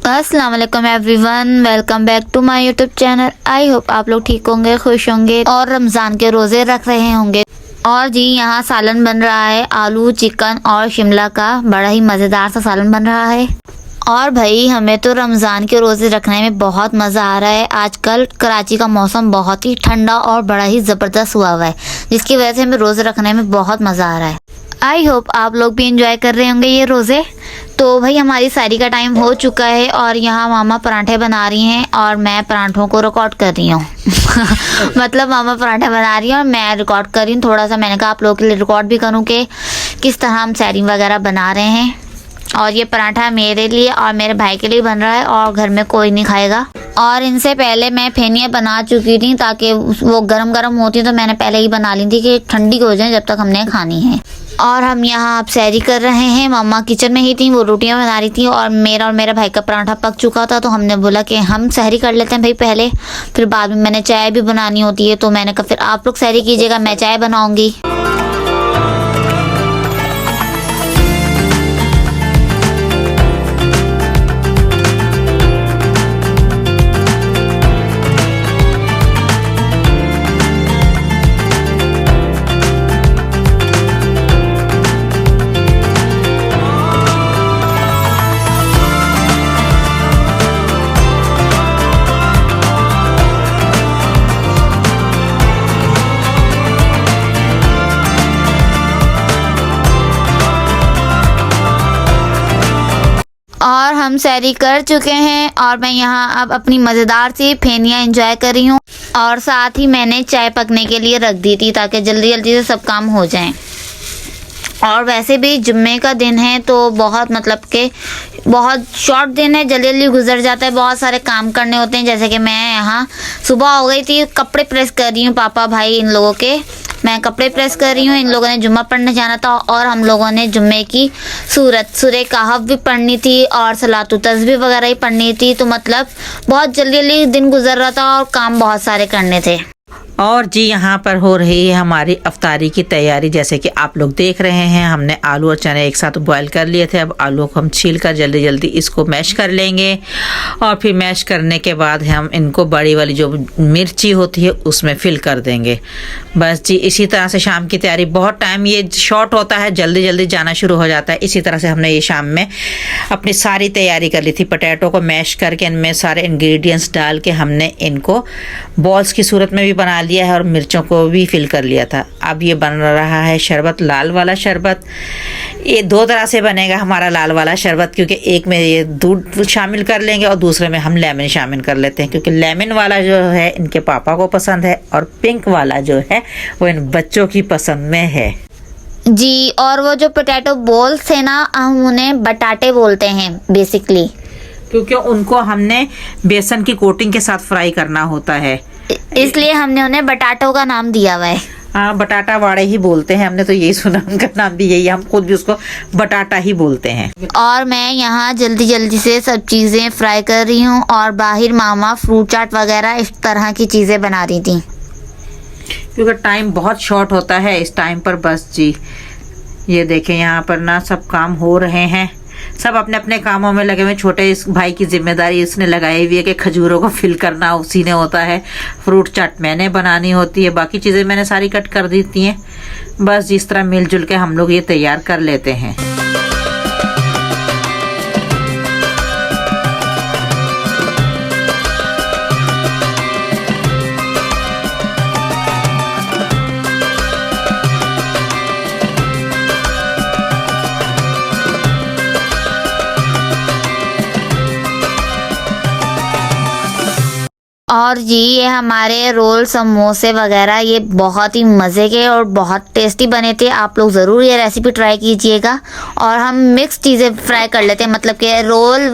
अस्सलाम वालेकुम everyone, welcome back to my YouTube channel. I hope आप लोग ठीक होंगे, खुश होंगे और रमज़ान के रोज़े रख रहे होंगे। और जी यहाँ सालन बन रहा है, आलू चिकन और शिमला का बड़ा ही मज़ेदार सा सालन बन रहा है। और भाई हमें तो रमज़ान के रोज़े रखने में बहुत मज़ा आ रहा है। आजकल कराची का मौसम बहुत ही ठंडा और बड़ा ही ज़बरदस्त हुआ है, जिसकी वजह से हमें रोज़े रखने में बहुत मज़ा आ रहा है। आई होप आप लोग भी इंजॉय कर रहे होंगे ये रोज़े। तो भाई हमारी सारी का टाइम हो चुका है और यहाँ मामा पराठे बना रही हैं और मैं पराठों को रिकॉर्ड कर रही हूँ। मतलब मामा पराठे बना रही हैं और मैं रिकॉर्ड कर रही हूँ। थोड़ा सा मैंने कहा आप लोगों के लिए रिकॉर्ड भी करूँ कि किस तरह हम सैरी वगैरह बना रहे हैं। और ये पराठा मेरे लिए और मेरे भाई के लिए बन रहा है और घर में कोई नहीं खाएगा। और इनसे पहले मैं फेनियाँ बना चुकी थी ताकि वो गरम गरम होती तो मैंने पहले ही बना ली थी कि ठंडी हो जाए जब तक हमने खानी है। और हम यहाँ अब सैरी कर रहे हैं। मम्मा किचन में ही थी, वो रोटियां बना रही थी और मेरे भाई का पराठा पक चुका था तो हमने बोला कि हम सहरी कर लेते हैं भाई पहले, फिर बाद में मैंने चाय भी बनानी होती है। तो मैंने कहा फिर आप लोग सहरी कीजिएगा, मैं चाय बनाऊँगी। और हम सैरी कर चुके हैं और मैं यहाँ अब अपनी मज़ेदार सी फेनियाँ एंजॉय कर रही हूँ। और साथ ही मैंने चाय पकने के लिए रख दी थी ताकि जल्दी जल्दी से सब काम हो जाएं। और वैसे भी जुम्मे का दिन है तो बहुत मतलब कि बहुत शॉर्ट दिन है, जल्दी जल्दी गुजर जाता है। बहुत सारे काम करने होते हैं, जैसे कि मैं यहाँ सुबह हो गई थी, कपड़े प्रेस कर रही हूँ पापा भाई इन लोगों के। मैं कपड़े प्रेस कर रही हूँ, इन लोगों ने जुम्मा पढ़ने जाना था और हम लोगों ने जुम्मे की सूरह कहफ भी पढ़नी थी और सलातु तस्बीह वगैरह ही पढ़नी थी। तो मतलब बहुत जल्दी जल्दी दिन गुजर रहा था और काम बहुत सारे करने थे। और जी यहाँ पर हो रही है हमारी अफ्तारी की तैयारी। जैसे कि आप लोग देख रहे हैं, हमने आलू और चने एक साथ बॉईल कर लिए थे। अब आलू को हम छील कर जल्दी जल्दी इसको मैश कर लेंगे और फिर मैश करने के बाद हम इनको बड़ी वाली जो मिर्ची होती है उसमें फिल कर देंगे। बस जी इसी तरह से शाम की तैयारी। बहुत टाइम ये शॉर्ट होता है, जल्दी जल्दी जाना शुरू हो जाता है। इसी तरह से हमने ये शाम में अपनी सारी तैयारी कर ली थी। पोटैटो को मैश करके इनमें सारे इंग्रेडिएंट्स डाल के हमने इनको बॉल्स की सूरत में भी बना लिया है और मिर्चों को भी फिल कर लिया था। अब ये बन रहा है शरबत, लाल वाला शरबत। ये दो तरह से बनेगा हमारा लाल वाला शरबत, क्योंकि एक में ये दूध शामिल कर लेंगे और दूसरे में हम लेमन शामिल कर लेते हैं, क्योंकि लेमन वाला जो है इनके पापा को पसंद है और पिंक वाला जो है वो इन बच्चों की पसंद में है जी। और वो जो पोटैटो बॉल्स है ना, हम उन्हें बटाटे बोलते हैं बेसिकली, क्योंकि उनको हमने बेसन की कोटिंग के साथ फ्राई करना होता है, इसलिए हमने उन्हें बटाटों का नाम दिया हुआ है। हाँ, बटाटा वाड़े ही बोलते हैं, हमने तो यही सुना, उनका नाम भी यही, हम खुद भी उसको बटाटा ही बोलते हैं। और मैं यहाँ जल्दी जल्दी से सब चीज़ें फ्राई कर रही हूँ और बाहर मामा फ्रूट चाट वगैरह इस तरह की चीज़ें बना रही थी, क्योंकि टाइम बहुत शॉर्ट होता है इस टाइम पर। बस जी ये देखें यहाँ पर ना सब काम हो रहे हैं, सब अपने अपने कामों में लगे हुए। छोटे इस भाई की जिम्मेदारी उसने लगाई हुई है कि खजूरों को फिल करना उसी ने होता है, फ्रूट चाट मैंने बनानी होती है, बाकी चीज़ें मैंने सारी कट कर देती हैं। बस जिस तरह मिलजुल के हम लोग ये तैयार कर लेते हैं। और जी ये हमारे रोल समोसे वगैरह ये बहुत ही मज़े के और बहुत टेस्टी बने थे। आप लोग ज़रूर ये रेसिपी ट्राई कीजिएगा। और हम मिक्स चीज़ें फ्राई कर लेते हैं, मतलब कि रोल,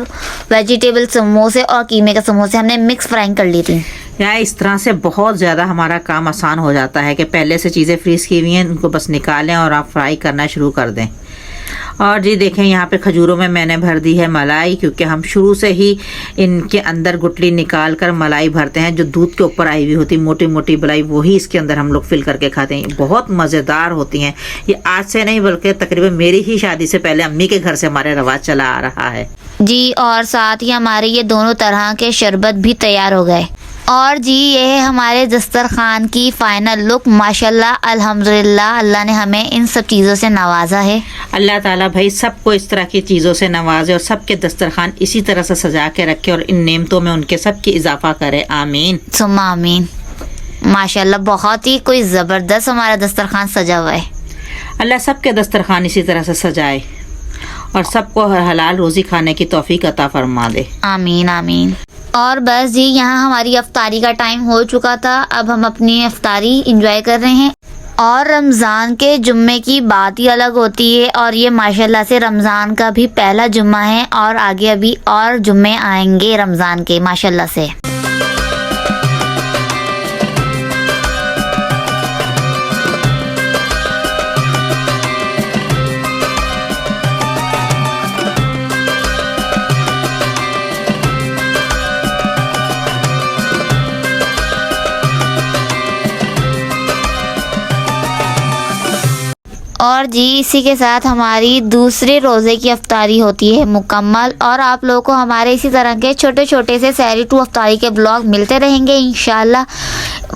वेजिटेबल समोसे और कीमे के समोसे हमने मिक्स फ्राई कर ली थी। यार इस तरह से बहुत ज़्यादा हमारा काम आसान हो जाता है कि पहले से चीज़ें फ्रीज़ की हुई हैं, उनको बस निकालें और आप फ्राई करना शुरू कर दें। और जी देखें यहाँ पे खजूरों में मैंने भर दी है मलाई, क्योंकि हम शुरू से ही इनके अंदर गुठली निकाल कर मलाई भरते हैं। जो दूध के ऊपर आई हुई होती मोटी मोटी मलाई, वही इसके अंदर हम लोग फिल करके खाते हैं। बहुत मज़ेदार होती हैं। ये आज से नहीं बल्कि तकरीबन मेरी ही शादी से पहले अम्मी के घर से हमारे रवाज चला आ रहा है। जी और साथ ही हमारे ये दोनों तरह के शरबत भी तैयार हो गए। और जी ये है हमारे दस्तरखान की फाइनल लुक। माशाल्लाह अल्हम्दुलिल्लाह, अल्लाह ने हमें इन सब चीज़ों से नवाजा है। अल्लाह ताला भाई सबको इस तरह की चीज़ों से नवाजे और सबके दस्तरखान इसी तरह से सजा के रखे और इन नेमतों में उनके सबकी इजाफा करे, आमीन सुम्मा आमीन। माशाल्लाह बहुत ही कोई ज़बरदस्त हमारा दस्तरखान सजा हुआ है। अल्लाह सबके दस्तरखान इसी तरह से सजाए और सबको हलाल रोज़ी खाने की तौफीक अता फरमा दे, आमीन आमीन। और बस जी यहाँ हमारी अफ्तारी का टाइम हो चुका था। अब हम अपनी अफ्तारी इंजॉय कर रहे हैं। और रमज़ान के जुम्मे की बात ही अलग होती है। और ये माशाल्लाह से रमज़ान का भी पहला जुम्मा है और आगे अभी और जुम्मे आएंगे रमज़ान के माशाल्लाह से। और जी इसी के साथ हमारी दूसरे रोज़े की अफ्तारी होती है मुकम्मल। और आप लोगों को हमारे इसी तरह के छोटे छोटे से सहरी टू अफ्तारी के ब्लॉग मिलते रहेंगे इंशाल्लाह।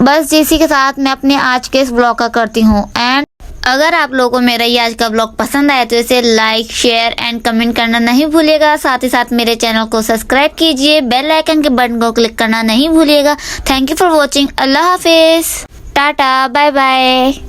बस जी इसी के साथ मैं अपने आज के इस ब्लॉग का करती हूँ एंड। अगर आप लोगों को मेरा ये आज का ब्लॉग पसंद आया तो इसे लाइक शेयर एंड कमेंट करना नहीं भूलिएगा। साथ ही साथ मेरे चैनल को सब्सक्राइब कीजिए, बेल आइकन के बटन को क्लिक करना नहीं भूलिएगा। Thank you for watching. अल्लाह हाफिज़, टाटा, बाय बाय।